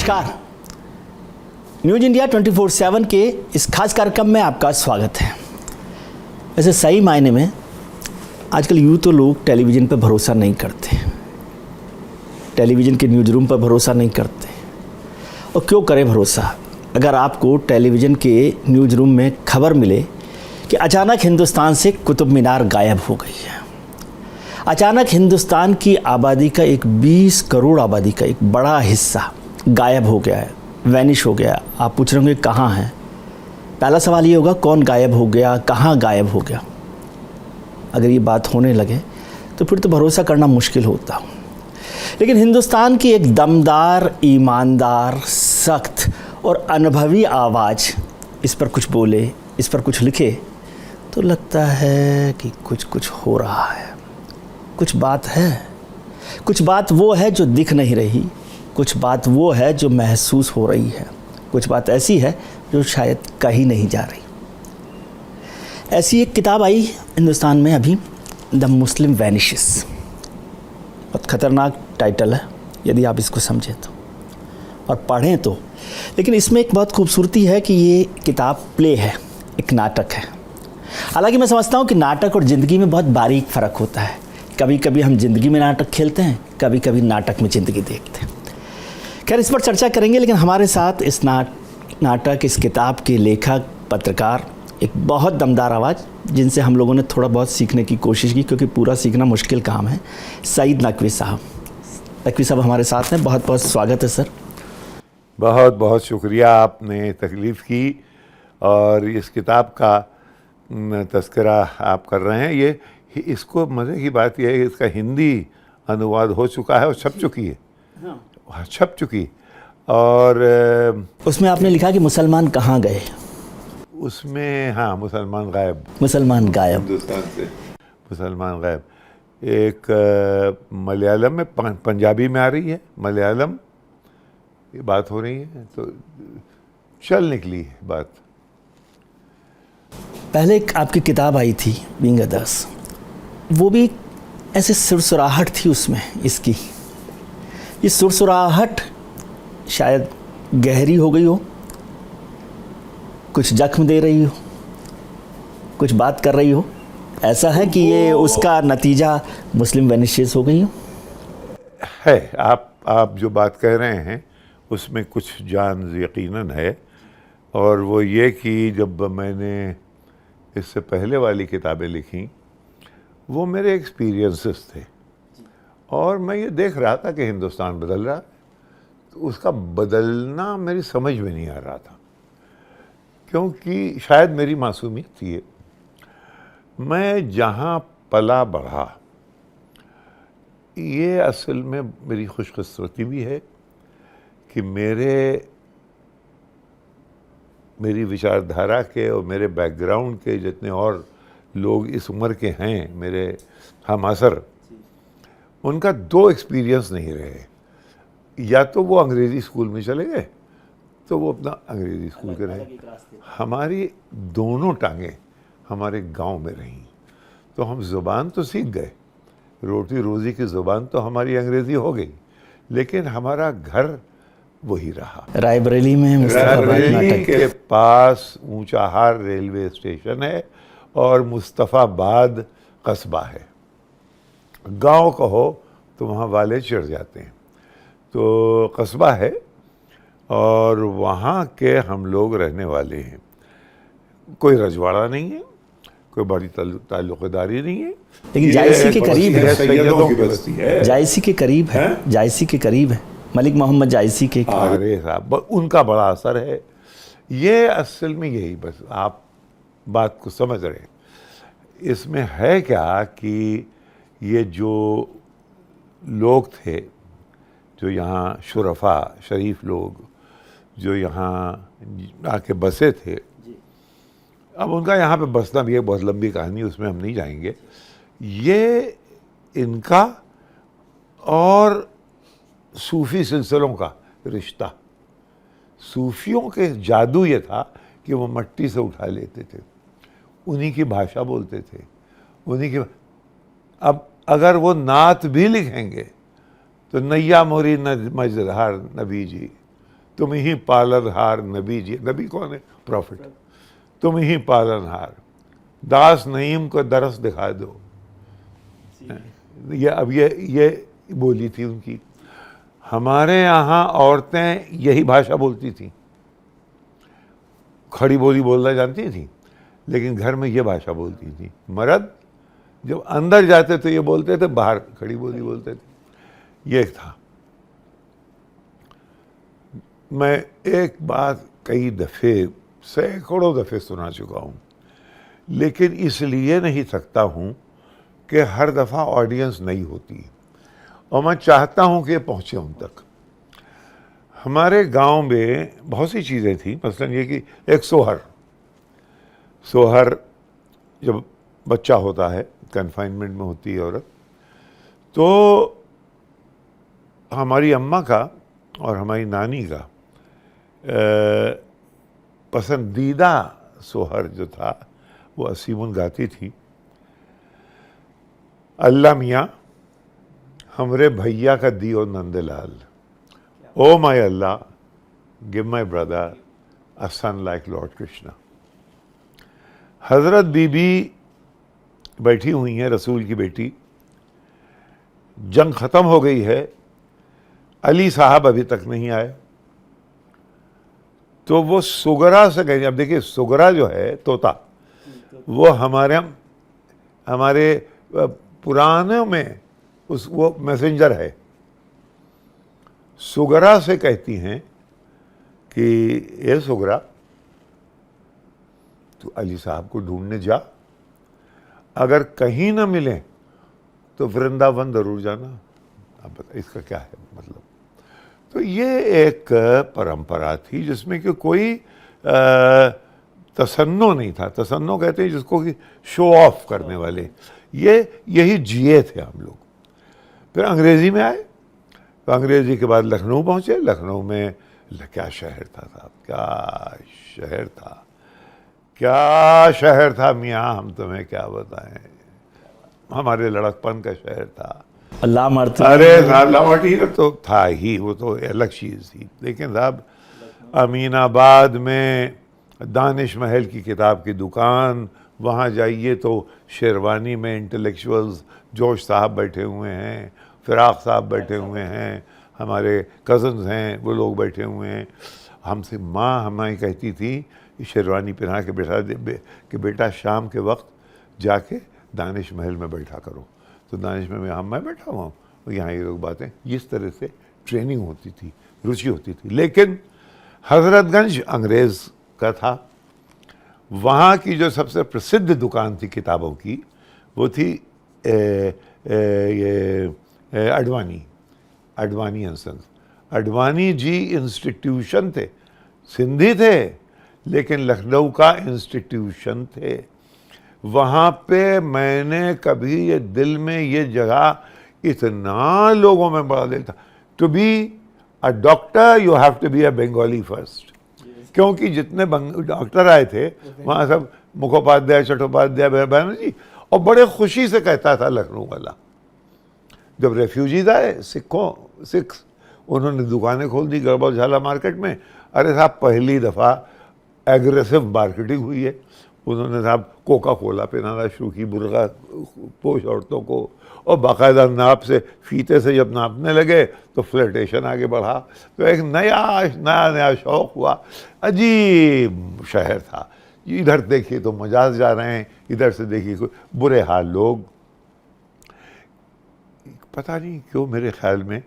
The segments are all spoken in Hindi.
नमस्कार। न्यूज इंडिया 24/7 के इस खास कार्यक्रम में आपका स्वागत है। वैसे सही मायने में आजकल यूँ तो लोग टेलीविज़न पर भरोसा नहीं करते, टेलीविज़न के न्यूज़ रूम पर भरोसा नहीं करते। और क्यों करें भरोसा अगर आपको टेलीविज़न के न्यूज़ रूम में खबर मिले कि अचानक हिंदुस्तान से कुतुब मीनार गायब हो गई है। अचानक हिंदुस्तान की आबादी का 20 करोड़ आबादी का एक बड़ा हिस्सा गायब हो गया है, वैनिश हो गया। आप पूछ रहे होंगे कहाँ है। पहला सवाल ये होगा कौन गायब हो गया, कहाँ गायब हो गया। अगर ये बात होने लगे तो फिर तो भरोसा करना मुश्किल होता। लेकिन हिंदुस्तान की एक दमदार, ईमानदार, सख्त और अनुभवी आवाज़ इस पर कुछ बोले, इस पर कुछ लिखे तो लगता है कि कुछ हो रहा है, कुछ बात है। कुछ बात वो है जो दिख नहीं रही, कुछ बात वो है जो महसूस हो रही है, कुछ बात ऐसी है जो शायद कहीं नहीं जा रही। ऐसी एक किताब आई हिंदुस्तान में अभी, द मुस्लिम वैनिशेस। बहुत ख़तरनाक टाइटल है यदि आप इसको समझें तो और पढ़ें तो। लेकिन इसमें एक बहुत खूबसूरती है कि ये किताब प्ले है, एक नाटक है। हालांकि मैं समझता हूँ कि नाटक और ज़िंदगी में बहुत बारीक फ़र्क होता है। कभी कभी हम ज़िंदगी में नाटक खेलते हैं, कभी कभी नाटक में ज़िंदगी देखते हैं। खैर, इस पर चर्चा करेंगे। लेकिन हमारे साथ इस नाटक, इस किताब के लेखक, पत्रकार, एक बहुत दमदार आवाज़ जिनसे हम लोगों ने थोड़ा बहुत सीखने की कोशिश की, क्योंकि पूरा सीखना मुश्किल काम है, सईद नकवी साहब। नकवी साहब हमारे साथ हैं, बहुत बहुत स्वागत है सर। बहुत बहुत शुक्रिया, आपने तकलीफ़ की और इस किताब का तज़किरा आप कर रहे हैं। ये इसको मज़े की बात यह है कि इसका हिंदी अनुवाद हो चुका है और छप चुकी है। हाँ, छप चुकी। और उसमें आपने लिखा कि मुसलमान कहाँ गए। उसमें हाँ, मुसलमान गायब, मुसलमान गायब, हिंदुस्तान से मुसलमान गायब। एक मलयालम में, पंजाबी में आ रही है, मलयालम ये बात हो रही है, तो चल निकली है बात। पहले एक आपकी किताब आई थी बीइंग अदर्स, वो भी ऐसे सुरसुराहट थी उसमें इसकी। ये सुरसुराहट शायद गहरी हो गई हो, कुछ जख्म दे रही हो, कुछ बात कर रही हो। ऐसा है कि ये उसका नतीजा मुस्लिम वैनिशेस हो गई हो है। आप जो बात कह रहे हैं उसमें कुछ जान यकीनन है। और वो ये कि जब मैंने इससे पहले वाली किताबें लिखी वो मेरे एक्सपीरियंसेस थे और मैं ये देख रहा था कि हिंदुस्तान बदल रहा है। तो उसका बदलना मेरी समझ में नहीं आ रहा था, क्योंकि शायद मेरी मासूमियत थी ये। मैं जहाँ पला बढ़ा, ये असल में मेरी खुशकिस्मती भी है कि मेरी विचारधारा के और मेरे बैकग्राउंड के जितने और लोग इस उम्र के हैं, मेरे हम असर, उनका दो एक्सपीरियंस नहीं रहे। या तो वो अंग्रेज़ी स्कूल में चले गए तो वो अपना अंग्रेज़ी स्कूल के रहे। हमारी दोनों टांगें हमारे गांव में रहीं। तो हम ज़ुबान तो सीख गए, रोटी रोज़ी की ज़ुबान तो हमारी अंग्रेज़ी हो गई, लेकिन हमारा घर वही रहा। रायबरेली में, रायबरेली के पास ऊंचाहार रेलवे स्टेशन है और मुस्तफ़ाबाद कस्बा है। गांव कहो तो वहाँ वाले चढ़ जाते हैं। तो कस्बा है और वहाँ के हम लोग रहने वाले हैं। कोई रजवाड़ा नहीं है, कोई बड़ी ताल्लुक़दारी नहीं है, लेकिन जायसी के करीब है, सैयदों की बस्ती है। जायसी के करीब है, जायसी के करीब है, मलिक मोहम्मद जायसी के। अरे साहब, उनका बड़ा असर है। ये असल में यही, बस आप बात को समझ रहे हैं। इसमें है क्या कि ये जो लोग थे, जो यहाँ शुरफा, शरीफ लोग जो यहाँ आके बसे थे, अब उनका यहाँ पे बसना भी एक बहुत लंबी कहानी, उसमें हम नहीं जाएंगे। ये इनका और सूफ़ी सिलसिलों का रिश्ता, सूफियों के जादू ये था कि वो मट्टी से उठा लेते थे, उन्हीं की भाषा बोलते थे, उन्हीं की। अब अगर वो नात भी लिखेंगे तो नैया मोरी न मजधार नबी जी, तुम ही पालनहार नबी जी, नबी कौन है? प्रॉफिट। तुम ही पालनहार, दास नईम को दरस दिखा दो। ये अब ये बोली थी उनकी। हमारे यहाँ औरतें यही भाषा बोलती थी, खड़ी बोली बोलना जानती थी, लेकिन घर में ये भाषा बोलती थी। मर्द जब अंदर जाते तो ये बोलते थे, बाहर खड़ी बोली बोलते थे। ये था। मैं एक बात कई दफ़े, सैकड़ों दफ़े सुना चुका हूँ, लेकिन इसलिए नहीं थकता हूँ कि हर दफ़ा ऑडियंस नहीं होती और मैं चाहता हूँ कि पहुँचे उन तक। हमारे गांव में बहुत सी चीज़ें थी, मसलन ये कि एक सोहर जब बच्चा होता है, कन्फाइनमेंट में होती है औरत, तो हमारी अम्मा का और हमारी नानी का पसंदीदा सोहर जो था वो असीमुन गाती थी, अल्लाह मियाँ हमरे भैया का दियो Nandlal, O my Allah give my brother a son like Lord Krishna. हजरत बीबी बैठी हुई हैं, रसूल की बेटी, जंग ख़त्म हो गई है, अली साहब अभी तक नहीं आए, तो वो सुगरा से गई। अब देखिए सुगरा जो है तोता, वो हमारे पुराने में वो मैसेंजर है। सुगरा से कहती हैं कि ये सुगरा तू अली साहब को ढूंढने जा, अगर कहीं ना मिले तो वृंदावन जरूर जाना। अब बता इसका क्या है मतलब। तो ये एक परंपरा थी जिसमें कि कोई तसन्नो नहीं था। तसन्नो कहते हैं जिसको कि शो ऑफ करने वाले, यही जिए थे हम लोग। फिर अंग्रेजी में आए, तो अंग्रेजी के बाद लखनऊ पहुंचे। लखनऊ में क्या शहर था साहब, क्या शहर था, क्या शहर था मियाँ, हम तुम्हें क्या बताएं। हमारे लड़कपन का शहर था। अल्लाह मरता, अरे लाहौटी तो था ही, वो तो अलग चीज़ थी। लेकिन साहब अमीनाबाद में दानिश महल की किताब की दुकान, वहाँ जाइए तो शेरवानी में इंटेलेक्चुअल्स, जोश साहब बैठे हुए हैं, फिराक साहब बैठे हुए हैं, हमारे कज़न्स हैं, वो लोग बैठे हुए हैं। हमसे माँ हमारी कहती थी शेरवानी पहना के बेटा शाम के वक्त जाके दानिश महल में बैठा करो। तो दानिश में मैं बैठा हुआ हूँ और यहाँ ये लोग बातें, इस तरह से ट्रेनिंग होती थी, रुचि होती थी। लेकिन हज़रतगंज अंग्रेज़ का था। वहाँ की जो सबसे प्रसिद्ध दुकान थी किताबों की, वो थी ये Advani and sons. Advani ji institution थे, सिंधी थे लेकिन लखनऊ का इंस्टीट्यूशन थे। वहाँ पे मैंने कभी ये दिल में ये जगह, इतना लोगों में बड़ा दिल था। To be a doctor you have to be a Bengali first, क्योंकि जितने डॉक्टर आए थे वहाँ सब मुखोपाध्याय, चट्टोपाध्याय, बैनर्जी, और बड़े खुशी से कहता था लखनऊ वाला। जब रेफ्यूजीज आए सिक्स, उन्होंने दुकानें खोल दी गड़बड़ झाला मार्केट में। अरे साहब पहली दफ़ा एग्रेसिव मार्केटिंग हुई है। उन्होंने साहब कोका कोला पहनाना शुरू की, बुर्का पोश औरतों को, और बाकायदा नाप से, फीते से जब नापने लगे तो फ्लर्टेशन आगे बढ़ा। तो एक नया शौक़ हुआ। अजीब शहर था। इधर देखिए तो मजाज जा रहे हैं, इधर से देखिए कोई बुरे हाल लोग। पता नहीं क्यों मेरे ख्याल में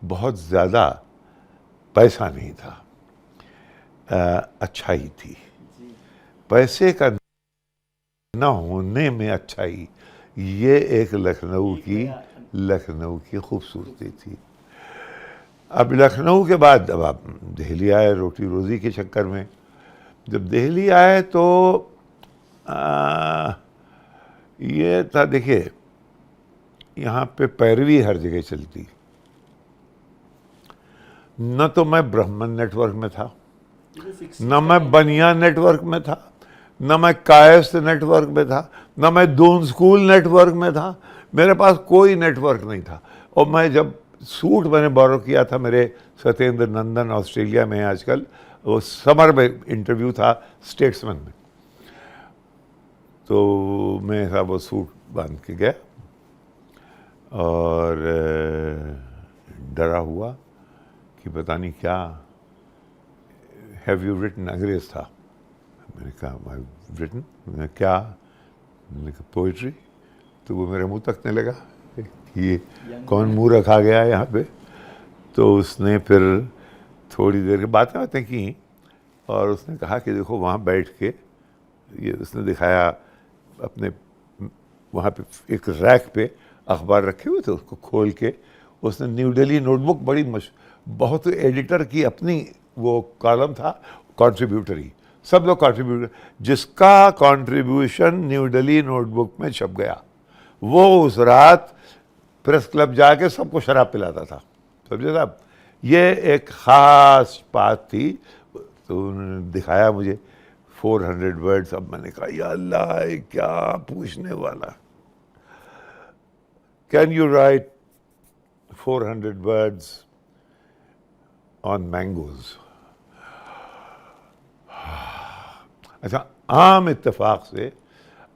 बहुत ज़्यादा पैसा नहीं था, अच्छाई थी। पैसे का न होने में अच्छाई, ये एक लखनऊ की खूबसूरती थी। अब लखनऊ के बाद अब आप दिल्ली आए रोटी रोज़ी के चक्कर में। जब दिल्ली आए तो ये था, देखिए यहाँ पे पैरवी हर जगह चलती। न तो मैं ब्राह्मण नेटवर्क में था, न मैं बनिया नेटवर्क में था, न मैं कायस्थ नेटवर्क में था, न मैं दून स्कूल नेटवर्क में था। मेरे पास कोई नेटवर्क नहीं था। और मैं जब सूट मैंने बोरो किया था मेरे सत्येंद्र नंदन ऑस्ट्रेलिया में आजकल, वो समर में इंटरव्यू था स्टेट्समैन में, तो मैं साहब वो सूट बांध के गया और डरा हुआ कि पता नहीं क्या, हैव यू रिटन, अंग्रेज था। मैंने कहा आई रिटन, क्या? मैंने कहा पोइट्री। तो वो मेरे मुंह तकने लगा, ये कौन मुंह रखा गया है यहाँ पे। तो उसने फिर थोड़ी देर के बातें की और उसने कहा कि देखो वहाँ बैठ के, ये उसने दिखाया अपने वहाँ पे एक रैक पे अखबार रखे हुए थे, उसको खोल के उसने न्यू दिल्ली नोटबुक, बड़ी बहुत एडिटर की अपनी वो कॉलम था, कंट्रीब्यूटरी, सब लोग कंट्रीब्यूटर, जिसका कंट्रीब्यूशन न्यू दिल्ली नोटबुक में छप गया, वो उस रात प्रेस क्लब जाके सबको शराब पिलाता था। समझे साहब, ये एक ख़ास बात थी। तो उन्होंने दिखाया मुझे 400 वर्ड्स। अब मैंने कहा या अल्लाह, क्या पूछने वाला, can you right 400 words on mangoes? अच्छा, आम इत्तेफाक से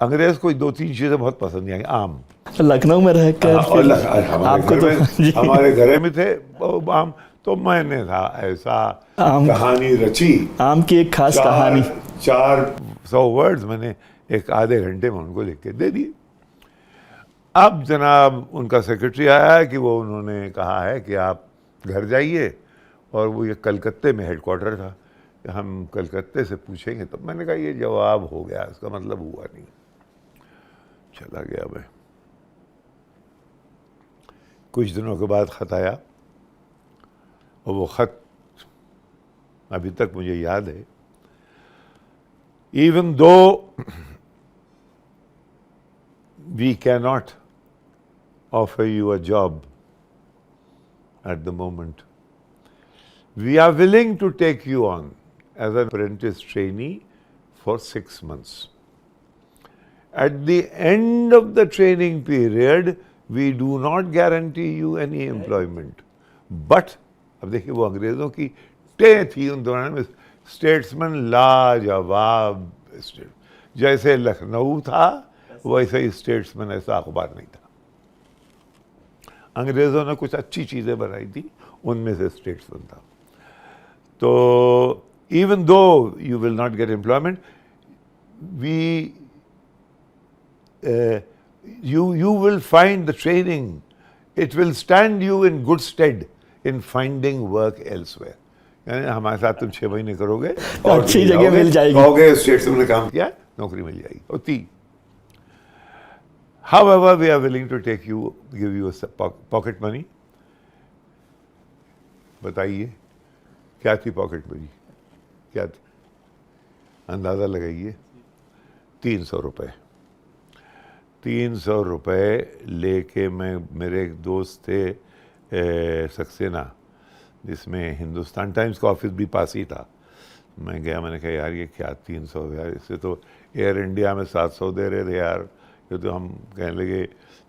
अंग्रेज को 2-3 चीज़ें बहुत पसंद नहीं आई। आम, लखनऊ में रहकर आपको तो हमारे घर में थे वो आम, तो मैंने था ऐसा कहानी रची, आम की एक खास कहानी, 400 वर्ड्स मैंने एक आधे घंटे में उनको लिख के दे दिए। अब जनाब उनका सेक्रेटरी आया कि वो उन्होंने कहा है कि आप घर जाइए, और वो ये कलकत्ते में हेडक्वार्टर था, हम कलकत्ते से पूछेंगे। तो मैंने कहा ये जवाब हो गया, इसका मतलब हुआ नहीं। चला गया मैं। कुछ दिनों के बाद ख़त आया, और वो ख़त अभी तक मुझे याद है। Even though we can not offer you a job at the moment, we are willing to take you on as an apprentice trainee for 6 months. At the end of the training period, we do not guarantee you any employment. But, अब देखिए वो अंग्रेजों की टे थी उन दौरान में, स्टेट्समैन लाजवाब, जैसे लखनऊ था वैसे ही स्टेट्समैन, ऐसा अखबार नहीं था। अंग्रेजों ने कुछ अच्छी चीज़ें बनाई थी, उनमें से स्टेट्समैन था। तो even though you will not get employment, you will find the training, it will stand you in good stead in finding work elsewhere. यानी हमारे साथ तुम 6 महीने करोगे और अच्छी जगह मिल जाएगी, कहोगे स्टेट्समैन ने काम किया, नौकरी मिल जाएगी होती। However, we are willing to take you, give you a pocket money. बताइए क्या थी पॉकेट मनी, क्या थी? अंदाज़ा लगाइए। 300 रुपये। 300 रुपये लेके मैं, मेरे एक दोस्त थे सक्सेना, जिसमें हिंदुस्तान टाइम्स का ऑफिस भी पास ही था। मैं गया, मैंने कहा यार ये क्या 300 यार, इससे तो एयर इंडिया में 700 दे रहे थे यार। ये तो हम कहने लगे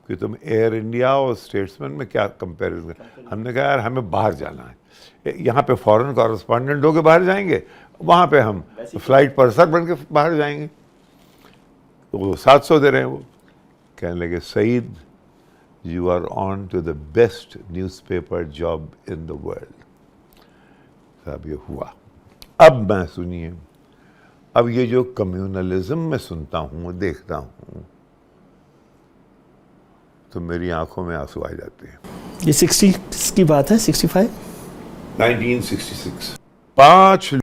कि तुम एयर इंडिया और स्टेट्समैन में क्या कंपैरिजन। हमने कहा यार हमें बाहर जाना है, यहाँ पे फॉरेन कॉरेस्पॉन्डेंट होके बाहर जाएंगे, वहाँ पे हम फ्लाइट पर्सर बन के बाहर जाएंगे। तो वो 700 दे रहे हैं। वो कहने लगे Saeed, you are on to the best newspaper job in the world. साहब ये हुआ। अब मैं सुनिए, अब ये जो कम्युनलिज्म में सुनता हूँ, देखता हूँ, तो मेरी आंखों में आंसू आ जाते हैं। ये 60 की बात है, 65, 1966। 5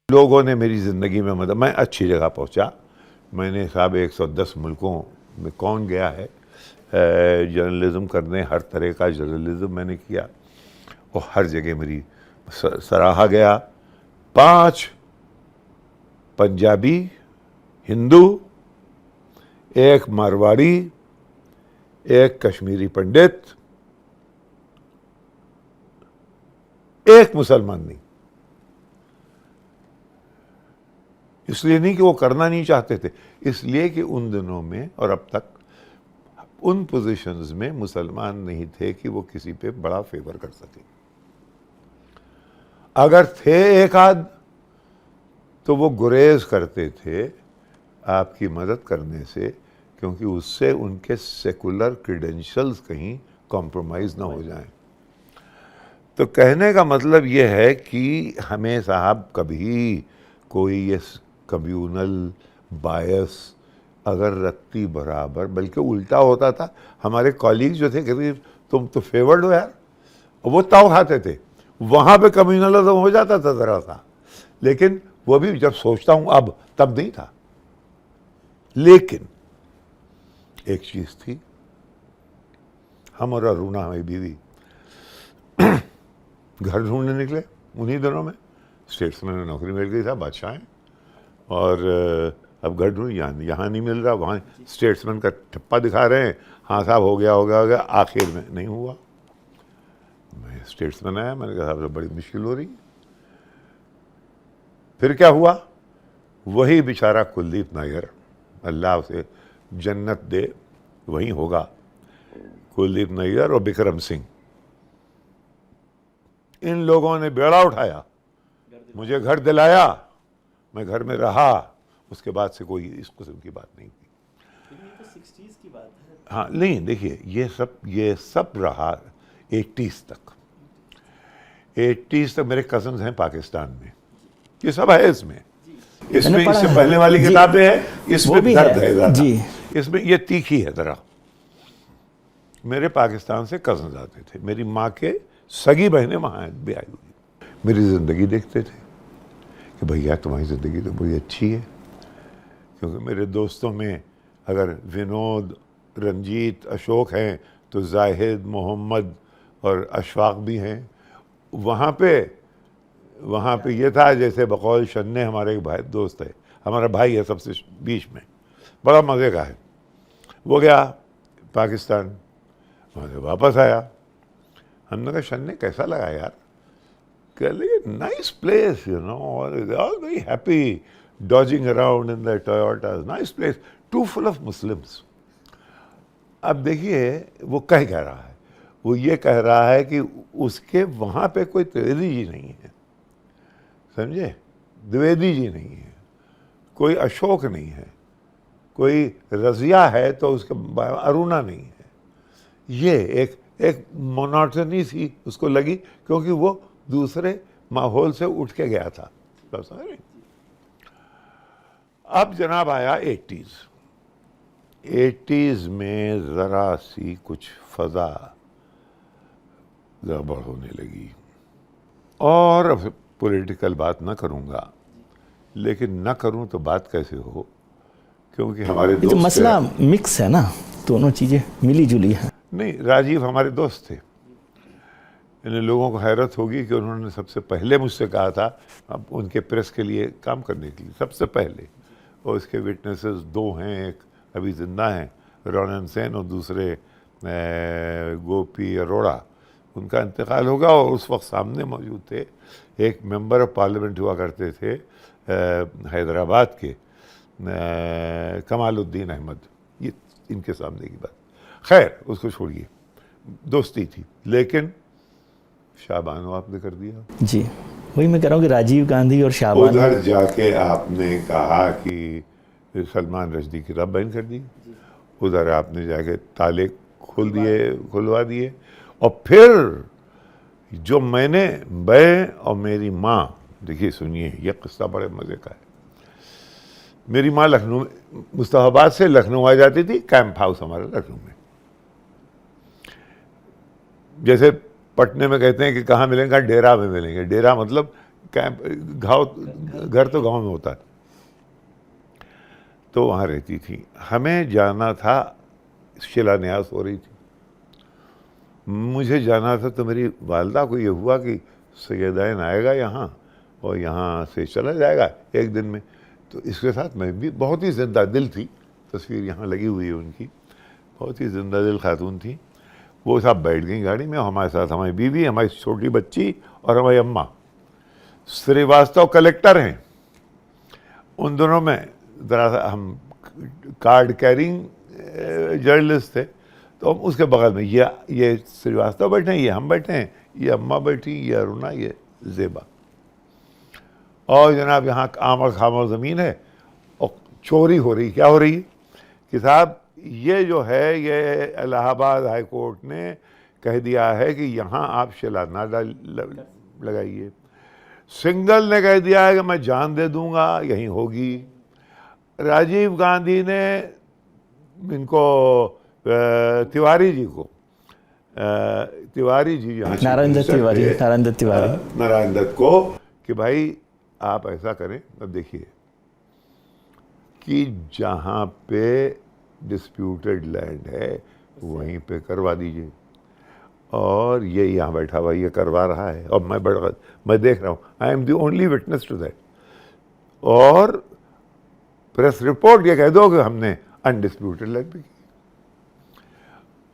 लोगों ने मेरी ज़िंदगी में मतलब, मैं अच्छी जगह पहुंचा। मैंने साहब 110 मुल्कों में कौन गया है जर्नलिज्म करने, हर तरह का जर्नलिज्म मैंने किया और हर जगह मेरी सराहा गया। 5 पंजाबी, हिंदू, 1 मारवाड़ी, 1 कश्मीरी पंडित, 1 मुसलमान नहीं। इसलिए नहीं कि वो करना नहीं चाहते थे, इसलिए कि उन दिनों में और अब तक उन पोजीशंस में मुसलमान नहीं थे कि वो किसी पे बड़ा फेवर कर सके। अगर थे एक आध तो वो गुरेज करते थे आपकी मदद करने से, क्योंकि उससे उनके सेकुलर क्रीडेंशियल्स कहीं कॉम्प्रोमाइज ना हो जाएं। तो कहने का मतलब ये है कि हमें साहब कभी कोई ये कम्यूनल बायस अगर रत्ती बराबर, बल्कि उल्टा होता था। हमारे कॉलीग जो थे कहते तुम तो फेवर्ड हो यार, वो ताव खाते थे, वहाँ पे कम्युनलिज्म हो जाता था ज़रा सा, लेकिन वो भी जब सोचता हूँ अब, तब नहीं था। लेकिन एक चीज़ थी, हम और अरुणा हमारी बीवी घर ढूंढने निकले उन्हीं दिनों में। स्टेट्समैन में नौकरी मिल गई था, बादशाह हैं, और अब घर ढूंढ यहाँ नहीं मिल रहा, वहाँ स्टेट्समैन का ठप्पा दिखा रहे हैं, हाँ साहब हो गया हो गया हो गया, आखिर में नहीं हुआ। मैं स्टेट्समैन आया, मैंने कहा साहब बड़ी मुश्किल हो रही। फिर क्या हुआ, वही बेचारा कुलदीप नायर, अल्लाह उसे जन्नत दे, वहीं होगा, कुलदीप नायर और बिक्रम सिंह, इन लोगों ने बेड़ा उठाया, मुझे घर दिलाया, मैं घर में रहा, उसके बाद से कोई इस किस्म की बात नहीं हुई। तो 60s की बात है। हाँ नहीं, देखिए ये सब रहा 80s तक। 80s तक मेरे कजन्स हैं पाकिस्तान में, ये सब है इसमें इससे पहले वाली किताबें हैं, इसमें दर्द है ज़्यादा, इसमें ये तीखी है ज़रा। मेरे पाकिस्तान से कजन्स आते थे, मेरी माँ के सगी बहनें वहाँ भी आई हुई, मेरी ज़िंदगी देखते थे कि भैया तुम्हारी ज़िंदगी तो बड़ी अच्छी है, क्योंकि मेरे दोस्तों में अगर विनोद, रंजीत, अशोक हैं तो जाहिद, मोहम्मद और अशफाक भी हैं। वहाँ पे ये था जैसे बकौल शन्ने हमारे एक भाई दोस्त है, हमारा भाई है सबसे बीच में, बड़ा मज़े का है। वो गया पाकिस्तान, वहाँ से वापस आया, हमने कहा शन्ने कैसा लगा यार, कह लगे nice place, you know, all very happy dodging around in the Toyotas, nice place, too full of Muslims. अब देखिए वो कह रहा है, वो ये कह रहा है कि उसके वहाँ पे कोई त्रिवेदी जी नहीं है, समझे, द्विवेदी जी नहीं है, कोई अशोक नहीं है, कोई रज़िया है तो उसके अरुणा नहीं है। ये एक मोनोटनी सी उसको लगी, क्योंकि वो दूसरे माहौल से उठ के गया था। अब जनाब आया 80s में ज़रा सी कुछ फ़ज़ा गड़बड़ होने लगी, और अब पॉलिटिकल ना करूँगा, लेकिन ना करूँ तो बात कैसे हो, क्योंकि हमारे दोस्त मसला मिक्स है ना, दोनों चीज़ें मिली जुली हैं। नहीं, राजीव हमारे दोस्त थे, इन लोगों को हैरत होगी कि उन्होंने सबसे पहले मुझसे कहा था, अब उनके प्रेस के लिए काम करने के लिए सबसे पहले, और इसके विटनेसेस दो हैं, एक अभी जिंदा हैं, रोनन सेन, और दूसरे गोपी अरोड़ा, उनका इंतकाल होगा, और उस वक्त सामने मौजूद थे एक मेंबर ऑफ पार्लियामेंट हुआ करते थे हैदराबाद के, कमालुद्दीन अहमद, ये इनके सामने की बात। खैर उसको छोड़िए, दोस्ती थी, लेकिन शाहबान आपने कर दिया। जी वही मैं कह रहा हूँ कि राजीव गांधी और शाहबान, उधर जाके आपने कहा कि सलमान रश्दी की रब बैन कर दी, उधर आपने जाके ताले खुलवा दिए, और फिर जो मैं और मेरी माँ, देखिए सुनिए ये किस्सा बड़े मज़े का है। मेरी माँ लखनऊ, मुस्तफाबाद से लखनऊ आ जाती थी, कैंप हाउस हमारा लखनऊ में, जैसे पटने में कहते हैं कि कहाँ मिलेंगे, डेरा में मिलेंगे, डेरा मतलब कैंप, घर तो गांव में होता है, तो वहाँ रहती थी। हमें जाना था, शिलान्यास हो रही थी, मुझे जाना था, तो मेरी वालदा को ये हुआ कि सैयदैन आएगा यहाँ और यहाँ से चला जाएगा एक दिन में, तो इसके साथ मैं भी, बहुत ही जिंदा दिल थी, तस्वीर यहाँ लगी हुई है उनकी, बहुत ही जिंदा दिल खातून थी। वो साहब बैठ गई गाड़ी में, हमारे साथ हमारी बीवी, हमारी छोटी बच्ची और हमारी अम्मा। श्रीवास्तव कलेक्टर हैं, उन दोनों में ज़रा हम कार्ड कैरिंग जर्नलिस्ट थे, तो उसके बगल में ये श्रीवास्तव बैठे हैं, ये हम बैठे हैं, ये अम्मा बैठी, ये अरुणा, ये ज़ेबा। और जनाब यहाँ आमर खामर ज़मीन है और चोरी हो रही। क्या हो रही है कि साहब ये जो है, ये इलाहाबाद हाई कोर्ट ने कह दिया है कि यहाँ आप शिला ना लगाइए। सिंघल ने कह दिया है कि मैं जान दे दूंगा, यहीं होगी। राजीव गांधी ने इनको तिवारी जी को, तिवारी जी यहाँ नारायण दत्त तिवारी नारायण दत्त को कि भाई आप ऐसा करें, अब देखिए कि जहाँ पे डिस्प्यूटेड लैंड है वहीं पे करवा दीजिए। और ये यहाँ बैठा हुआ ये करवा रहा है और मैं देख रहा हूँ, I am the only witness to that. और प्रेस रिपोर्ट ये कह दो कि हमने अनडिस्प्यूटेड लैंड पे की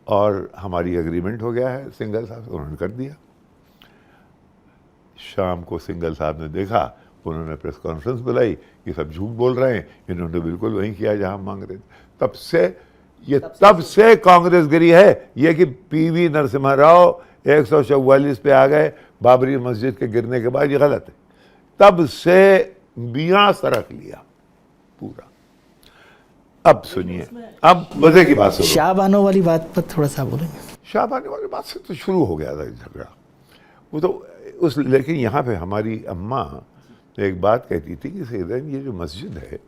और हमारी एग्रीमेंट हो गया है सिंघल साहब से, उन्होंने कर दिया। शाम को सिंघल साहब ने देखा, उन्होंने प्रेस कॉन्फ्रेंस बुलाई, ये सब झूठ बोल रहे हैं, इन्होंने बिल्कुल वही किया जहां मांग रहे थे। तब से कांग्रेस गिरी है। ये कि पीवी नरसिम्हा राव 144 पे आ गए बाबरी मस्जिद के गिरने के बाद, ये गलत है। तब से मियां सरक लिया पूरा। अब सुनिए, अब मजे की बात सुनिए। शाहबानो वाली बात पर थोड़ा सा बोलेंगे। शाहबानो वाली बात से तो शुरू हो गया था झगड़ा वो तो लेकिन यहाँ पे हमारी अम्मा एक बात कहती थी कि सैयदन ये जो मस्जिद है,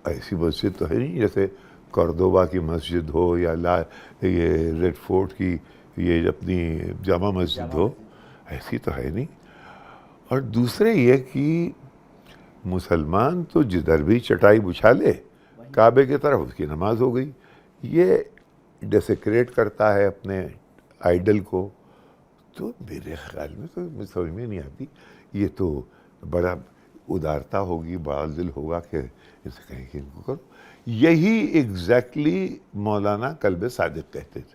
ऐसी मस्जिद तो है नहीं जैसे कर्दोबा की मस्जिद हो या ये रेड फोर्ट की ये अपनी जामा मस्जिद हो, ऐसी तो है नहीं। और दूसरे ये कि मुसलमान तो जिधर भी चटाई बिछा ले काबे की तरफ, उसकी नमाज हो गई। ये डेसेक्रेट करता है अपने आइडल को, तो मेरे ख्याल में तो मुझे समझ में नहीं आती। ये तो बड़ा उदारता होगी, बड़ा दिल होगा कि इसे कहें कि इनको करो। यही एग्जैक्टली मौलाना कल्बे सादिक कहते थे।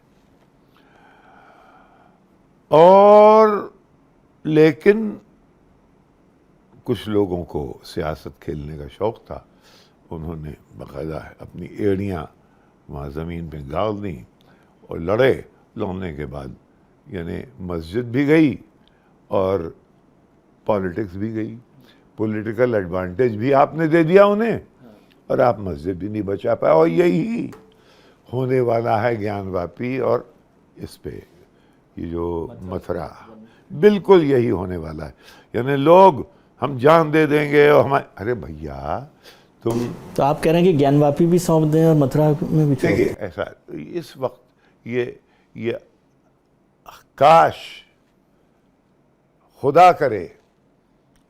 और लेकिन कुछ लोगों को सियासत खेलने का शौक़ था, उन्होंने बाकायदा अपनी एड़ियाँ वहाँ ज़मीन पे गाड़ दी और लड़ने के बाद यानी मस्जिद भी गई और पॉलिटिक्स भी गई। पॉलिटिकल एडवांटेज भी आपने दे दिया उन्हें और आप मस्जिद भी नहीं बचा पाए। और यही होने वाला है ज्ञानवापी और इस पे ये जो मथुरा, बिल्कुल यही होने वाला है। यानी लोग हम जान दे देंगे और हमारे, अरे भैया तुम तो आप कह रहे हैं कि ज्ञानवापी भी सौंप दें और मथुरा में भी देखिए ऐसा इस वक्त ये काश खुदा करे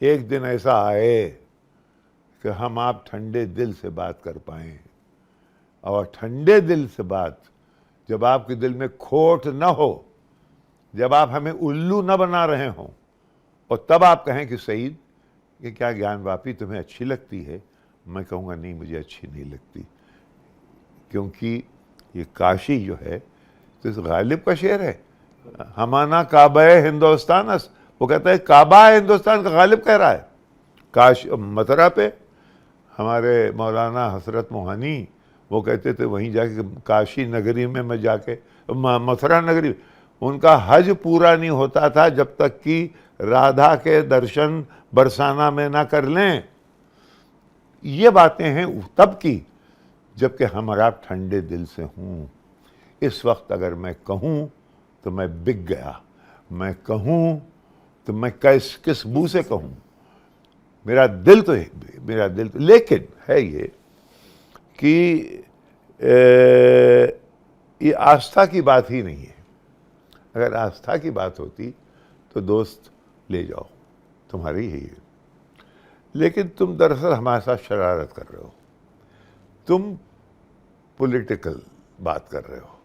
एक दिन ऐसा आए कि हम आप ठंडे दिल से बात कर पाएं। और ठंडे दिल से बात, जब आपके दिल में खोट न हो, जब आप हमें उल्लू न बना रहे हों, और तब आप कहें कि सईद ये क्या ज्ञानवापी तुम्हें अच्छी लगती है, मैं कहूँगा नहीं मुझे अच्छी नहीं लगती। क्योंकि ये काशी जो है तो इस गालिब का शेर है, हमाना काबा हिंदुस्तान, वो कहता है काबा है हिंदुस्तान का, गालिब कह रहा है। काश मथुरा पे हमारे मौलाना हसरत मोहानी वो कहते थे वहीं जाके काशी नगरी में मैं जाके मथुरा नगरी, उनका हज पूरा नहीं होता था जब तक कि राधा के दर्शन बरसाना में ना कर लें। ये बातें हैं तब की जबकि हम और आप ठंडे दिल से हूँ। इस वक्त अगर मैं कहूँ तो मैं बिक गया, मैं कहूँ तो मैं किस मुँह से कहूँ। मेरा दिल तो लेकिन है ये कि ये आस्था की बात ही नहीं है। अगर आस्था की बात होती तो दोस्त ले जाओ, तुम्हारी ही है। लेकिन तुम दरअसल हमारे साथ शरारत कर रहे हो, तुम पॉलिटिकल बात कर रहे हो,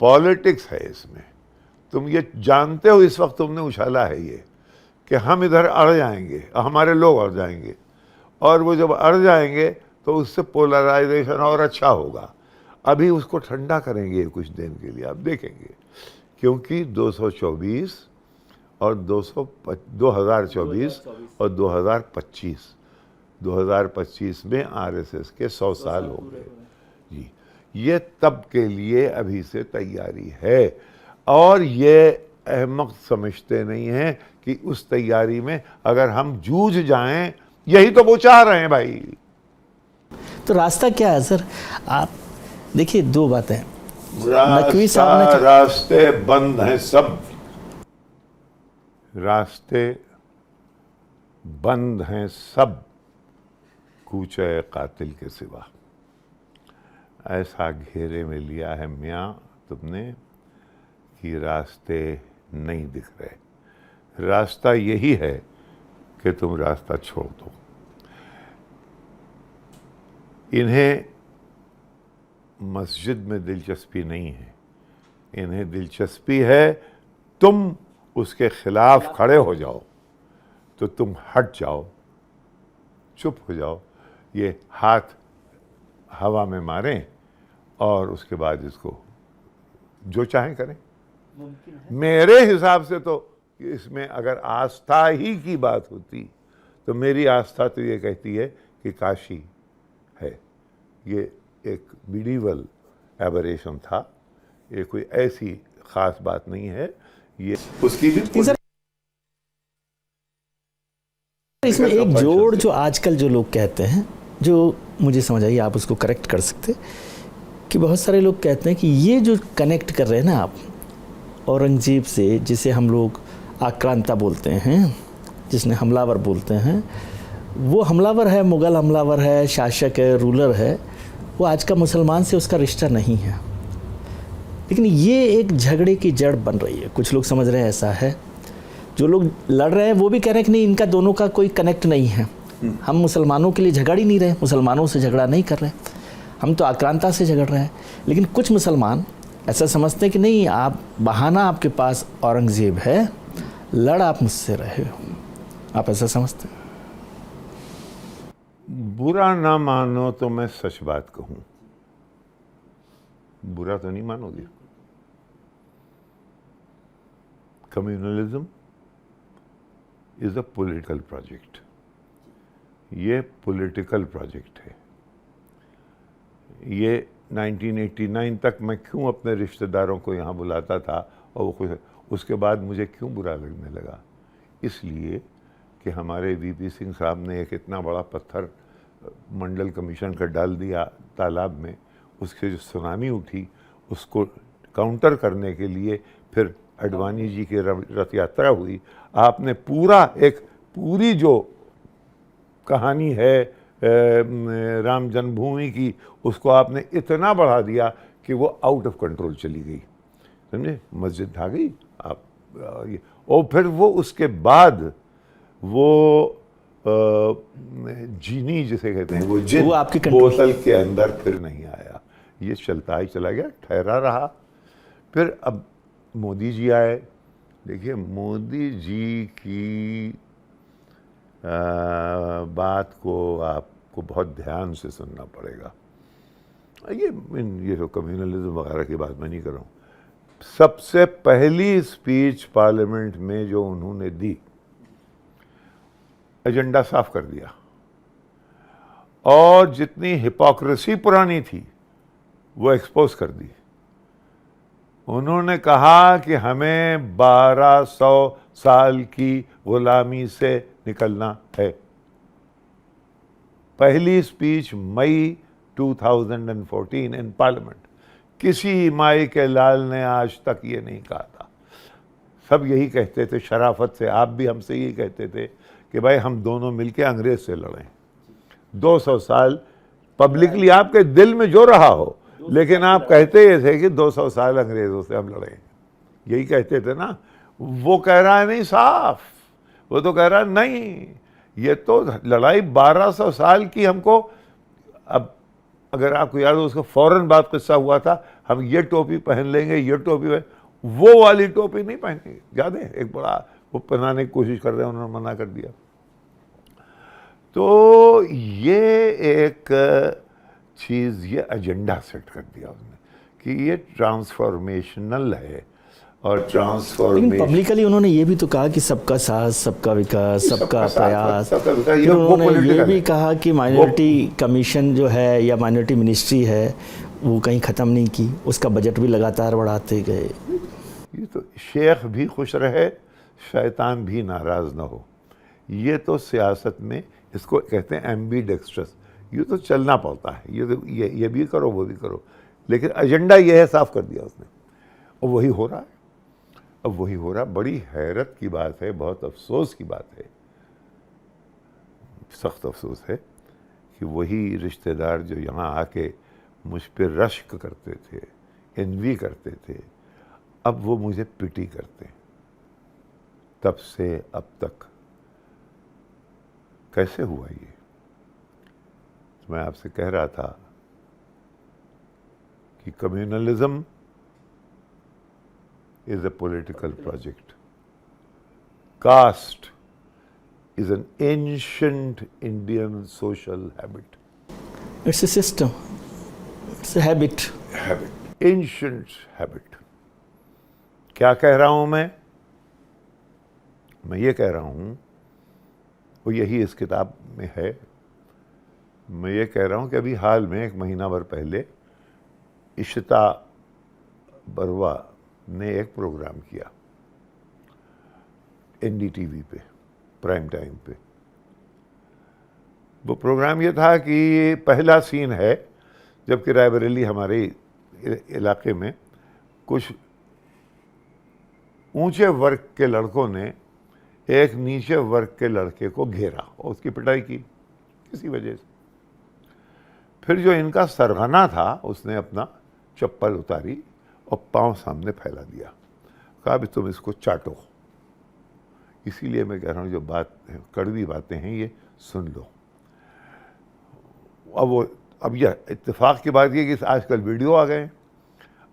पॉलिटिक्स है इसमें। तुम ये जानते हो, इस वक्त तुमने उछाला है ये कि हम इधर अड़ जाएंगे, हमारे लोग अड़ जाएंगे, और वो जब अड़ जाएंगे तो उससे पोलराइजेशन और अच्छा होगा। अभी उसको ठंडा करेंगे कुछ दिन के लिए, आप देखेंगे। क्योंकि 224 और 2024 और 2025 में आरएसएस के 100 साल हो गए जी। ये तब के लिए अभी से तैयारी है, और ये अहमक समझते नहीं हैं कि उस तैयारी में अगर हम जूझ जाएं, यही तो वो चाह रहे हैं भाई। तो रास्ता क्या है सर? आप देखिए, दो बातें। नकवी साहब ने रास्ते बंद हैं सब, रास्ते बंद हैं सब, कूचे कातिल के सिवा। ऐसा घेरे में लिया है मियाँ तुमने कि रास्ते नहीं दिख रहे। रास्ता यही है कि तुम रास्ता छोड़ दो। इन्हें मस्जिद में दिलचस्पी नहीं है, इन्हें दिलचस्पी है तुम उसके खिलाफ खड़े हो जाओ, तो तुम हट जाओ, चुप हो जाओ, ये हाथ हवा में मारें और उसके बाद इसको जो चाहें करें। मेरे हिसाब से तो इसमें अगर आस्था ही की बात होती तो मेरी आस्था तो ये कहती है कि काशी है, ये एक मिडीवल एबरेशन था, ये कोई ऐसी खास बात नहीं है। ये उसकी भी सर, इसमें एक जोड़ जो आजकल जो लोग कहते हैं, जो मुझे समझ आई, आप उसको करेक्ट कर सकते, कि बहुत सारे लोग कहते हैं कि ये जो कनेक्ट कर रहे हैं ना आप औरंगजेब से, जिसे हम लोग आक्रांता बोलते हैं, जिसने हमलावर बोलते हैं, वो हमलावर है, मुग़ल हमलावर है, शासक है, रूलर है, वो आज का मुसलमान से उसका रिश्ता नहीं है। लेकिन ये एक झगड़े की जड़ बन रही है। कुछ लोग समझ रहे हैं ऐसा है, जो लोग लड़ रहे हैं वो भी कह रहे हैं कि नहीं, इनका दोनों का कोई कनेक्ट नहीं है, हम मुसलमानों के लिए झगड़ ही नहीं रहे, मुसलमानों से झगड़ा नहीं कर रहे, हम तो आक्रांता से झगड़ रहे हैं। लेकिन कुछ मुसलमान ऐसा समझते हैं कि नहीं, आप बहाना, आपके पास औरंगजेब है, लड़ आप मुझसे रहे हो, आप ऐसा समझते हैं? बुरा ना मानो तो मैं सच बात कहूं, बुरा तो नहीं मानोगे। Communalism is a political project, ये पॉलिटिकल प्रोजेक्ट है। ये 1989 तक मैं क्यों अपने रिश्तेदारों को यहाँ बुलाता था और वो खुश, उसके बाद मुझे क्यों बुरा लगने लगा? इसलिए कि हमारे वीपी सिंह साहब ने एक इतना बड़ा पत्थर मंडल कमीशन का डाल दिया तालाब में, उसके जो सुनामी उठी उसको काउंटर करने के लिए फिर अडवाणी जी की रथ यात्रा हुई। आपने पूरी जो कहानी है राम जन्मभूमि की, उसको आपने इतना बढ़ा दिया कि वो आउट ऑफ कंट्रोल चली गई, समझे? मस्जिद ढा गई आप, और फिर वो उसके बाद वो जीनी जिसे कहते हैं, वो जिन आपकी बोतल के अंदर फिर नहीं आया, ये चलता ही चला गया, ठहरा रहा। फिर अब मोदी जी आए। देखिए, मोदी जी की बात को आपको बहुत ध्यान से सुनना पड़ेगा। ये तो कम्युनलिज्म वगैरह की बात मैं नहीं कर रहा हूँ। सबसे पहली स्पीच पार्लियामेंट में जो उन्होंने दी, एजेंडा साफ कर दिया, और जितनी हिपोक्रेसी पुरानी थी वो एक्सपोज कर दी। उन्होंने कहा कि हमें 1200 साल की गुलामी से निकलना है। पहली स्पीच मई 2014 इन पार्लियामेंट। किसी माई के लाल ने आज तक ये नहीं कहा था। सब यही कहते थे शराफत से, आप भी हमसे यही कहते थे कि भाई हम दोनों मिलके अंग्रेज से लड़ें। 200 साल पब्लिकली आपके दिल में जो रहा हो, लेकिन आप कहते ये थे कि 200 साल अंग्रेजों से हम लड़ें, यही कहते थे ना। वो कह रहा है नहीं साफ, वो तो कह रहा है नहीं, ये तो लड़ाई 1200 साल की हमको। अब अगर आपको याद हो, उसका फौरन बाद किस्सा हुआ था, हम ये टोपी पहन लेंगे, ये टोपी वो वाली टोपी नहीं पहनेंगे, याद है? एक बड़ा वो पहनाने की कोशिश कर रहे हैं, उन्होंने मना कर दिया। तो ये एक चीज़, ये एजेंडा सेट कर दिया उसने कि ये ट्रांसफॉर्मेशनल है, और ट्रांसफॉर्मेशन पब्लिकली उन्होंने ये भी तो कहा कि सबका साथ, सबका विकास, सबका प्रयास। ये उन्होंने ये भी कहा कि माइनॉरिटी कमीशन जो है या माइनॉरिटी मिनिस्ट्री है, वो कहीं ख़त्म नहीं की, उसका बजट भी लगातार बढ़ाते गए। ये तो शेख भी खुश रहे, शैतान भी नाराज़ ना हो, ये तो सियासत में इसको कहते हैं एम्बीडेक्स्ट्रस। ये तो चलना पड़ता है, ये भी करो वो भी करो, लेकिन एजेंडा ये है, साफ कर दिया उसने, और वही हो रहा है। अब वही हो रहा, बड़ी हैरत की बात है, बहुत अफसोस की बात है, सख्त अफसोस है कि वही रिश्तेदार जो यहाँ आके मुझ पर रश्क करते थे, एनवी करते थे, अब वो मुझे पिटी करते। तब से अब तक कैसे हुआ ये? तो मैं आपसे कह रहा था कि communalism is a political project. Caste is an ancient Indian social habit. It's a system, it's a habit. Ancient habit. क्या कह रहा हूं मैं ये कह रहा हूं, वो यही इस किताब में है। मैं ये कह रहा हूं कि अभी हाल में 1 महीना भर पहले इशिता बरवा ने एक प्रोग्राम किया NDTV पे, प्राइम टाइम पे। वो प्रोग्राम ये था कि पहला सीन है जबकि रायबरेली हमारे इलाके में कुछ ऊंचे वर्ग के लड़कों ने एक नीचे वर्ग के लड़के को घेरा और उसकी पिटाई की किसी वजह से। फिर जो इनका सरगना था उसने अपना चप्पल उतारी और पांव सामने फैला दिया, कहा भी तुम इसको चाटो। इसीलिए मैं कह रहा हूँ जो बात कड़वी बातें हैं ये सुन लो। अब यह इत्तेफाक की बात ये कि आजकल वीडियो आ गए,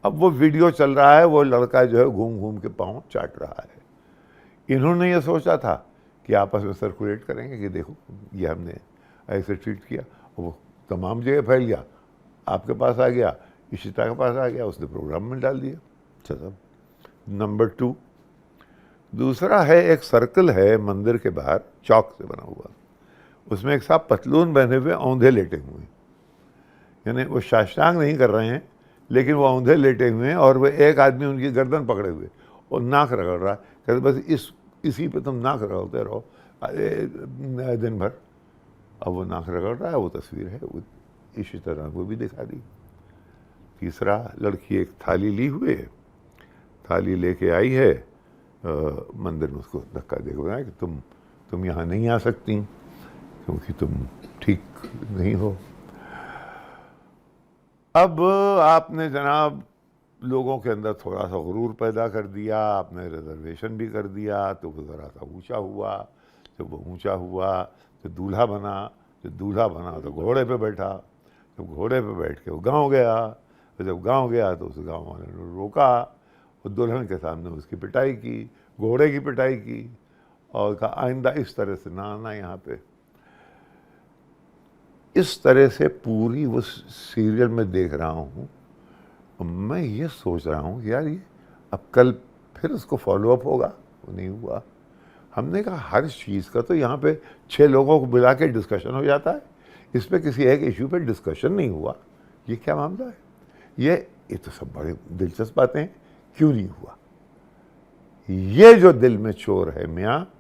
अब वो वीडियो चल रहा है, वो लड़का जो है घूम घूम के पाँव चाट रहा है। इन्होंने ये सोचा था कि आपस में सर्कुलेट करेंगे कि देखो ये हमने ऐसे ट्रीट किया, और वो तमाम जगह फैल गया, आपके पास आ गया, इशिता के पास आ गया, उसने प्रोग्राम में डाल दिया। अच्छा साहब, नंबर 2 दूसरा है, एक सर्कल है मंदिर के बाहर चौक से बना हुआ, उसमें एक साहब पतलून पहने हुए औंधे लेटे हुए हैं, यानी वो साष्टांग नहीं कर रहे हैं लेकिन वो औंधे लेटे हुए हैं, और वो एक आदमी उनकी गर्दन पकड़े हुए और नाक रगड़ रहा है, कहते बस इसी पे तुम नाक रगड़ते रहो दिन भर। अब वो नाक रगड़ रहा है, वो तस्वीर है, वो इसी तरह वो भी दिखा दी। तीसरा, लड़की एक थाली ली हुई है, थाली लेके आई है, मंदिर में उसको धक्का दे रहा है कि तुम यहाँ नहीं आ सकती क्योंकि तुम ठीक नहीं हो। अब आपने जनाब लोगों के अंदर थोड़ा सा गुरूर पैदा कर दिया, आपने रिजर्वेशन भी कर दिया, तो वो ज़रा सा ऊंचा हुआ, जब वो ऊंचा हुआ तो दूल्हा बना, जब दूल्हा बना तो घोड़े पे बैठा, जब घोड़े पे बैठ के वो गांव गया, तो जब गांव गया तो उस गांव वाले ने रोका और दुल्हन के सामने उसकी पिटाई की, घोड़े की पिटाई की, और कहा आइंदा इस तरह से ना आना यहाँ पे। इस तरह से पूरी वो सीरियल में देख रहा हूँ, मैं ये सोच रहा हूँ कि यार ये अब कल फिर उसको फॉलोअप होगा, वो नहीं हुआ। हमने कहा हर चीज़ का तो यहाँ पे 6 लोगों को बुला के डिस्कशन हो जाता है, इस पर किसी एक इशू पे डिस्कशन नहीं हुआ, ये क्या मामला है? ये तो सब बड़े दिलचस्प बातें हैं, क्यों नहीं हुआ? ये जो दिल में चोर है मियाँ,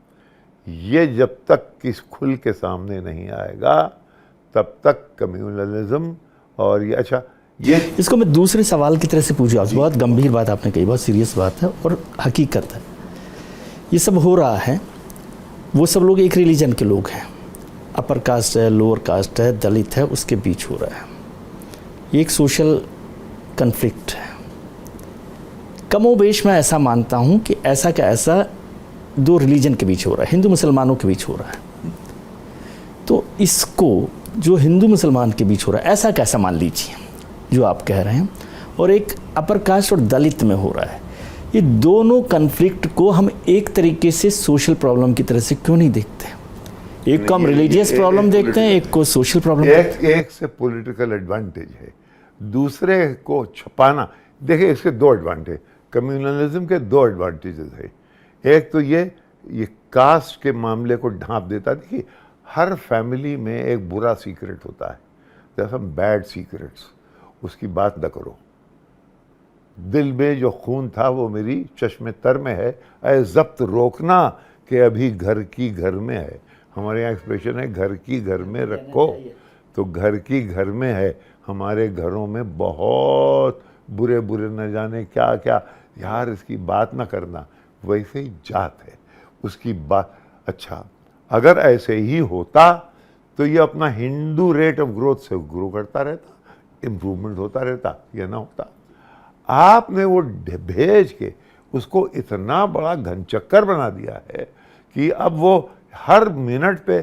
ये जब तक किस खुल के सामने नहीं आएगा तब तक कम्युनलिज्म और ये अच्छा ये इसको मैं दूसरे सवाल की तरह से पूछूँ, बहुत गंभीर बात आपने कही, बहुत सीरियस बात है और हकीकत है। ये सब हो रहा है, वो सब लोग एक रिलीजन के लोग हैं, अपर कास्ट है, लोअर कास्ट है, दलित है, उसके बीच हो रहा है। ये एक सोशल कन्फ्लिक्ट है। कमोबेश मैं ऐसा मानता हूँ कि ऐसा का ऐसा 2 रिलीजन के बीच हो रहा है, हिंदू मुसलमानों के बीच हो रहा है। तो इसको जो हिंदू मुसलमान के बीच हो रहा है ऐसा कैसा मान लीजिए जो आप कह रहे हैं, और एक अपर कास्ट और दलित में हो रहा है, ये दोनों कन्फ्लिक्ट को हम एक तरीके से सोशल प्रॉब्लम की तरह से क्यों नहीं देखते? एक को हम रिलीजियस प्रॉब्लम देखते हैं, एक को सोशल प्रॉब्लम। एक से पॉलिटिकल एडवांटेज है, दूसरे को छुपाना। देखिए इसके 2 एडवांटेज, कम्युनलिज्म के 2 एडवांटेजेस है। एक तो ये कास्ट के मामले को ढांप देता। देखिए हर फैमिली में एक बुरा सीक्रेट होता है, जैसे बैड सीक्रेट्स, उसकी बात न करो। दिल में जो खून था वो मेरी चश्मे तर में है, ऐ जब्त रोकना कि अभी घर की घर में है। हमारे यहाँ एक्सप्रेशन है घर की घर में रखो, तो घर की घर में है। हमारे घरों में बहुत बुरे बुरे न जाने क्या क्या, यार इसकी बात ना करना। वैसे ही जात है उसकी बात। अच्छा, अगर ऐसे ही होता तो ये अपना हिंदू रेट ऑफ ग्रोथ से ग्रो करता रहता, इम्प्रूवमेंट होता रहता, या ना होता। आपने वो भेज के उसको इतना बड़ा घनचक्कर बना दिया है कि अब वो हर मिनट पे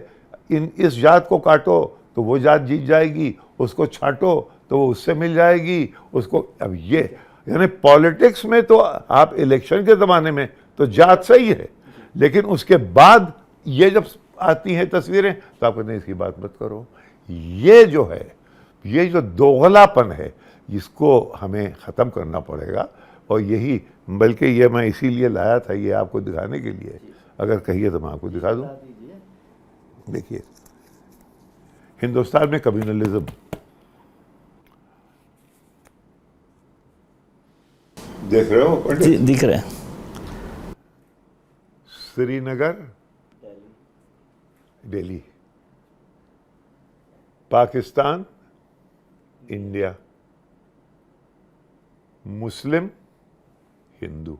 इस जात को काटो तो वो जात जीत जाएगी, उसको छांटो तो वो उससे मिल जाएगी उसको। अब ये यानी पॉलिटिक्स में तो आप इलेक्शन के ज़माने में तो जात सही है, लेकिन उसके बाद ये जब आती हैं तस्वीरें तो आप कहते हैं इसकी बात मत करो। ये जो है, ये जो दोगलापन है, इसको हमें ख़त्म करना पड़ेगा। और यही, बल्कि ये मैं इसीलिए लाया था ये आपको दिखाने के लिए। अगर कहिए तो मैं आपको दिखा दूं। देखिए, हिंदुस्तान में कम्युनलिज्म, देख रहे हो पंडित? दिख रहे हैं। श्रीनगर, दिल्ली, पाकिस्तान, इंडिया, मुस्लिम, हिंदू,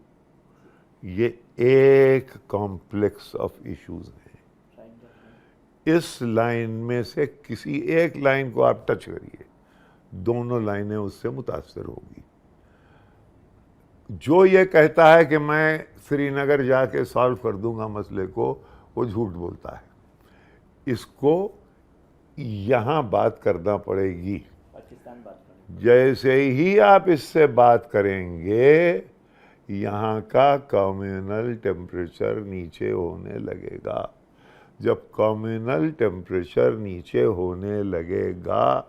ये एक कॉम्प्लेक्स ऑफ इश्यूज हैं। इस लाइन में से किसी एक लाइन को आप टच करिए, दोनों लाइनें उससे मुतासर होगी। जो ये कहता है कि मैं श्रीनगर जाके सॉल्व कर दूंगा मसले को, वो झूठ बोलता है। इसको यहाँ बात करना पड़ेगी। जैसे ही आप इससे बात करेंगे, यहाँ का कम्युनल टेम्परेचर नीचे होने लगेगा। जब कम्युनल टेम्परेचर नीचे होने लगेगा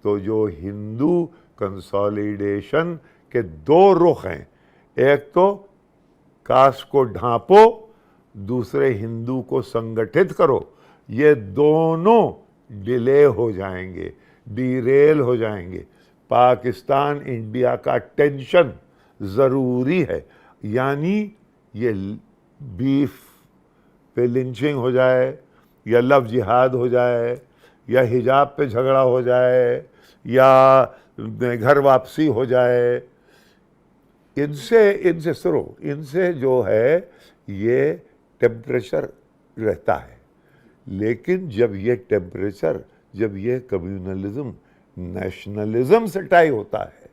तो जो हिंदू कंसोलिडेशन के दो रुख हैं, एक तो कास्ट को ढांपो, दूसरे हिंदू को संगठित करो, ये दोनों डिले हो जाएंगे, डीरेल हो जाएंगे। पाकिस्तान इंडिया का टेंशन ज़रूरी है। यानी ये बीफ पे लिंचिंग हो जाए, या लव जिहाद हो जाए, या हिजाब पे झगड़ा हो जाए, या घर वापसी हो जाए, इनसे सुनो, इनसे जो है ये टेम्परेचर रहता है। लेकिन जब ये टेम्परेचर, जब ये कम्युनलिज्म नेशनलिज्म से टाई होता है,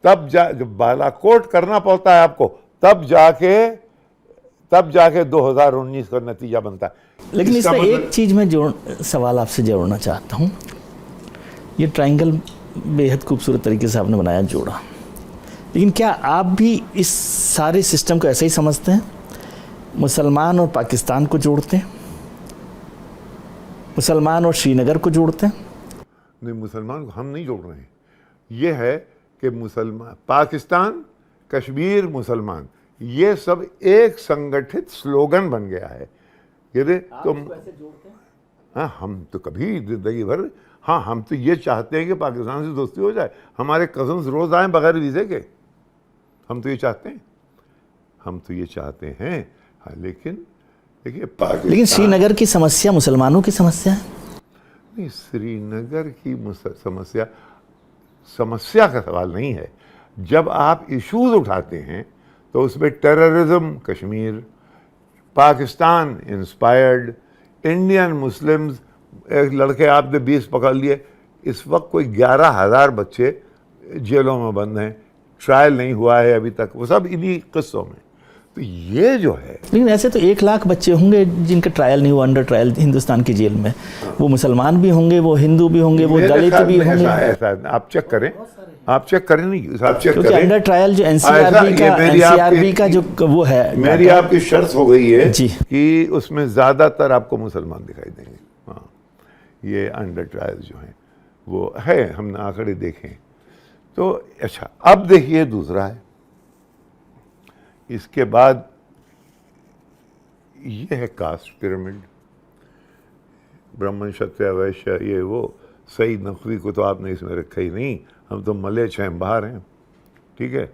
तब जब बालाकोट करना पड़ता है आपको, तब जाके 2019 का नतीजा बनता है। लेकिन इसमें एक चीज़ मैं सवाल आपसे जोड़ना चाहता हूँ। ये ट्रायंगल बेहद खूबसूरत तरीके से आपने बनाया, जोड़ा, लेकिन क्या आप भी इस सारे सिस्टम को ऐसे ही समझते हैं? मुसलमान और पाकिस्तान को जोड़ते हैं, मुसलमान और श्रीनगर को जोड़ते हैं? नहीं, मुसलमान को हम नहीं जोड़ रहे हैं। ये है कि मुसलमान, पाकिस्तान, कश्मीर, मुसलमान, ये सब एक संगठित स्लोगन बन गया है। यदि तुम ऐसे जोड़ते हैं? हाँ, हम तो कभी जिंदगी भर, हाँ, हम तो ये चाहते हैं कि पाकिस्तान से दोस्ती हो जाए, हमारे कजन्स रोज आए बगैर वीज़े के। हम तो ये चाहते हैं, हम तो ये चाहते हैं। हाँ, लेकिन देखिए, लेकिन श्रीनगर की समस्या मुसलमानों की समस्या है। नहीं, श्रीनगर की समस्या का सवाल नहीं है। जब आप इश्यूज उठाते हैं तो उसमें terrorism, Kashmir, Pakistan inspired, Indian Muslims, एक लड़के आपने 20 पकड़ लिए। इस वक्त कोई 11,000 बच्चे जेलों में बंद हैं, ट्रायल नहीं हुआ है अभी तक, वो सब इन्हीं किस्सों में। तो ये जो है, लेकिन ऐसे तो 1 लाख बच्चे होंगे जिनका ट्रायल नहीं हुआ, अंडर ट्रायल हिंदुस्तान की जेल में। वो मुसलमान भी होंगे, वो हिंदू भी होंगे, वो दलित भी होंगे। ऐसा आप चेक करें, आप चेक करें, नहीं आप चेक क्योंकि करें। अंडर ट्रायल जो एनसीआरबी का जो वो है, मेरी आपकी शर्त हो गई है जी, कि उसमें ज्यादातर आपको मुसलमान दिखाई देंगे। हाँ, ये अंडर ट्रायल जो है वो है, हमने आंकड़े देखे। तो अच्छा, अब देखिए दूसरा है, इसके बाद ये है कास्ट पिरामिड, ब्राह्मण, क्षत्रिय, वैश्य, ये वो। सईद नकवी को तो आपने इसमें रखा ही नहीं, हम तो मले चैम्बार हैं, ठीक है।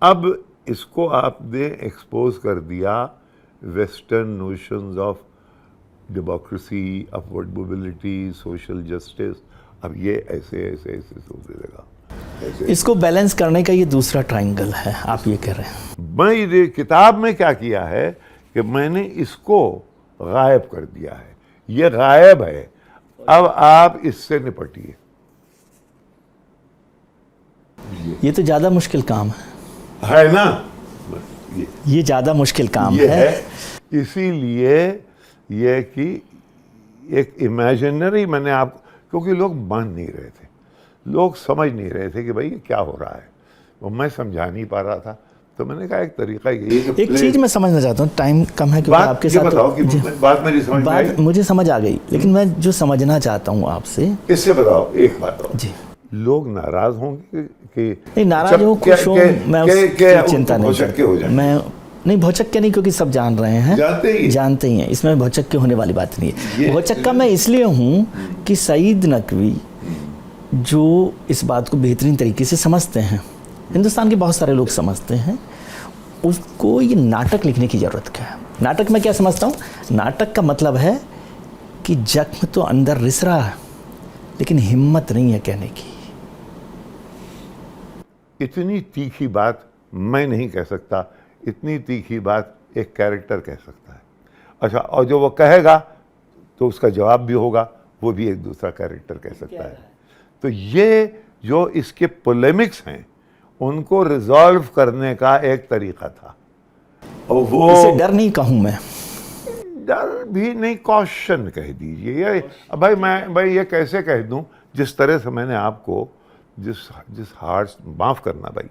अब इसको आपने एक्सपोज कर दिया western notions of democracy, upward mobility, social justice. अब ये ऐसे ऐसे ऐसे सोचने लगा। इसको बैलेंस करने का ये दूसरा ट्रायंगल है, आप ये कह रहे हैं। मैं ये किताब में क्या किया है कि मैंने इसको गायब कर दिया है, ये गायब है, अब आप इससे निपटिए। ये तो ज़्यादा मुश्किल काम है ना, ये ज़्यादा मुश्किल काम ये है। इसीलिए ये कि एक इमेजिनरी मैंने आप, क्योंकि लोग मान नहीं रहे थे, लोग समझ नहीं रहे थे कि भाई ये क्या हो रहा है, वो मैं समझा नहीं पा रहा था। तो मैंने कहा एक तरीका ये, एक चीज़ मैं समझना चाहता हूँ, टाइम कम है क्योंकि बात आपके ये साथ बताओ कि बात मेरी समझ में आई? बात मुझे समझ आ गई, लेकिन मैं जो समझना चाहता हूँ आपसे, इससे बताओ एक बात बताओ, जी, लोग नाराज होंगे कि नहीं नाराज हो, खुश हो, मैं उसकी चिंता नहीं करता। मैं नहीं भौचक्के नहीं, क्योंकि सब जान रहे हैं, जानते ही हैं, इसमें भौचक्के होने वाली बात नहीं है। भौचक्का मैं इसलिए हूँ कि सईद नकवी जो इस बात को बेहतरीन तरीके से समझते हैं, हिंदुस्तान के बहुत सारे लोग समझते हैं, उसको ये नाटक लिखने की ज़रूरत क्या है। नाटक में क्या समझता हूँ, नाटक का मतलब है कि जख्म तो अंदर रिस रहा है लेकिन हिम्मत नहीं है कहने की। इतनी तीखी बात मैं नहीं कह सकता, इतनी तीखी बात एक कैरेक्टर कह सकता है। अच्छा, और जो वो कहेगा तो उसका जवाब भी होगा, वो भी एक दूसरा कैरेक्टर कह सकता है। तो ये जो इसके पोलेमिक्स हैं उनको रिजॉल्व करने का एक तरीका था, और वो इसे डर नहीं कहूँ मैं, डर भी नहीं, कॉशन कह दीजिए। ये अब भाई ये कैसे कह दूं, जिस तरह से मैंने आपको जिस हार्ट, माफ़ करना भाई,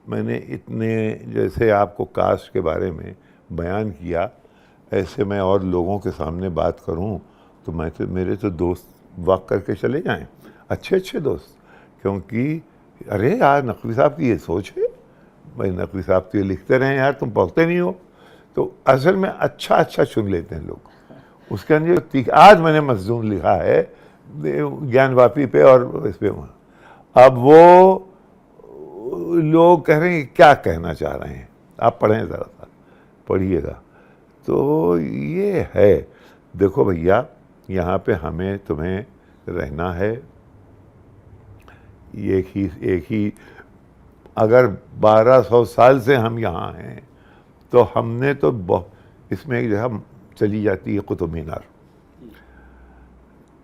मैंने इतने जैसे आपको कास्ट के बारे में बयान किया, ऐसे मैं और लोगों के सामने बात करूं तो मेरे तो दोस्त वाक करके चले जाएं, अच्छे अच्छे दोस्त, क्योंकि अरे यार नकवी साहब की ये सोच है, भाई नकवी साहब तो ये लिखते रहे यार, तुम पढ़ते नहीं हो। तो असल में अच्छा चुन लेते हैं लोग। उसके अंदर आज मैंने मजमून लिखा है ज्ञानवापी पे और इस पे, अब वो लोग कह रहे हैं क्या कहना चाह रहे हैं, आप पढ़ें ज़रा सा, पढ़िएगा। तो ये है, देखो भैया, यहाँ पे हमें तुम्हें रहना है, एक ही अगर 1200 साल से हम यहाँ हैं तो हमने तो इसमें एक जगह चली जाती है कुतुब मीनार,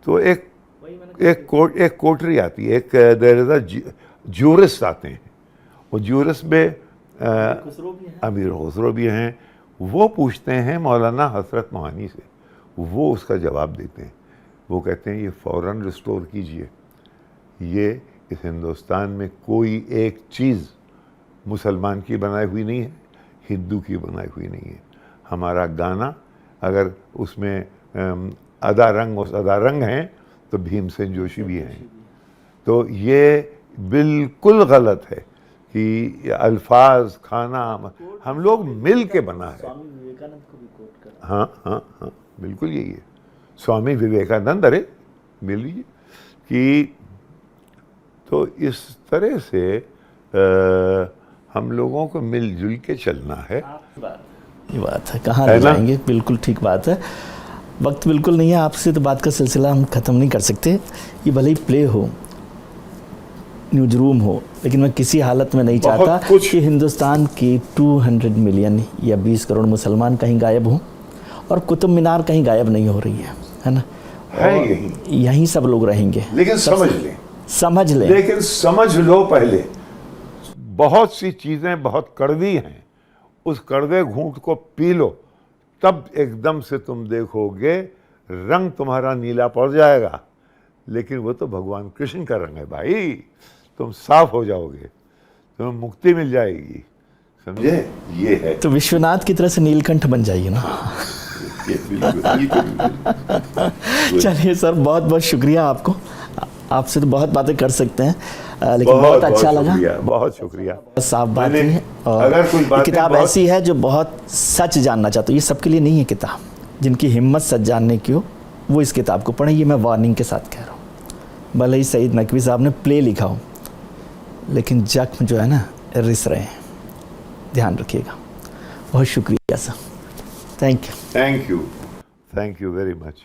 तो एक कोठरी आती है, एक देयर इज अ ज्यूरिस्ट आते हैं, वो ज्यूरिस्ट में अमीर खुसरो भी हैं, वो पूछते हैं मौलाना हसरत मोहानी से, वो उसका जवाब देते हैं। वो कहते हैं ये फ़ौरन रिस्टोर कीजिए, ये इस हिंदुस्तान में कोई एक चीज़ मुसलमान की बनाई हुई नहीं है, हिंदू की बनाई हुई नहीं है। हमारा गाना अगर उसमें अदा रंग हैं तो भीमसेन जोशी भी हैं। तो ये बिल्कुल गलत है कि अल्फाज खाना हम लोग मिल के बना है। हाँ, बिल्कुल यही है, स्वामी विवेकानंद, अरे मिल लीजिए कि, तो इस तरह से हम लोगों को मिलजुल के चलना है। ये बात है, कहाँ ले जाएंगे, बिल्कुल ठीक बात है। वक्त बिल्कुल नहीं है, आपसे तो बात का सिलसिला हम ख़त्म नहीं कर सकते। ये भले ही प्ले हो, न्यूज रूम हो, लेकिन मैं किसी हालत में नहीं चाहता कि हिंदुस्तान की 200 मिलियन या 20 करोड़ मुसलमान कहीं गायब हों और कुतुब मीनार कहीं गायब नहीं हो रही है ना, यहीं सब लोग रहेंगे। लेकिन समझ लें, लेकिन समझ लो पहले, बहुत सी चीज़ें बहुत कड़वी हैं, उस कड़वे घूंट को पी लो, तब एकदम से तुम देखोगे रंग तुम्हारा नीला पड़ जाएगा। लेकिन वो तो भगवान कृष्ण का रंग है भाई, तुम साफ हो जाओगे, तुम्हें मुक्ति मिल जाएगी, समझे? ये है, तो विश्वनाथ की तरह से नीलकंठ बन जाइए ना। चलिए सर, बहुत बहुत शुक्रिया आपको, आपसे तो बहुत बातें कर सकते हैं, लेकिन बहुत अच्छा लगा, बहुत शुक्रिया। साफ बात है, और किताब ऐसी है जो बहुत सच जानना चाहते हो, ये सबके लिए नहीं है किताब, जिनकी हिम्मत सच जानने की हो वो इस किताब को पढ़ें, ये मैं वार्निंग के साथ कह रहा हूँ। भले ही सईद नकवी साहब ने प्ले लिखा हो, लेकिन जख्म जो है ना रिस रहे हैं, ध्यान रखिएगा। बहुत शुक्रिया sir, thank you. Thank you very much.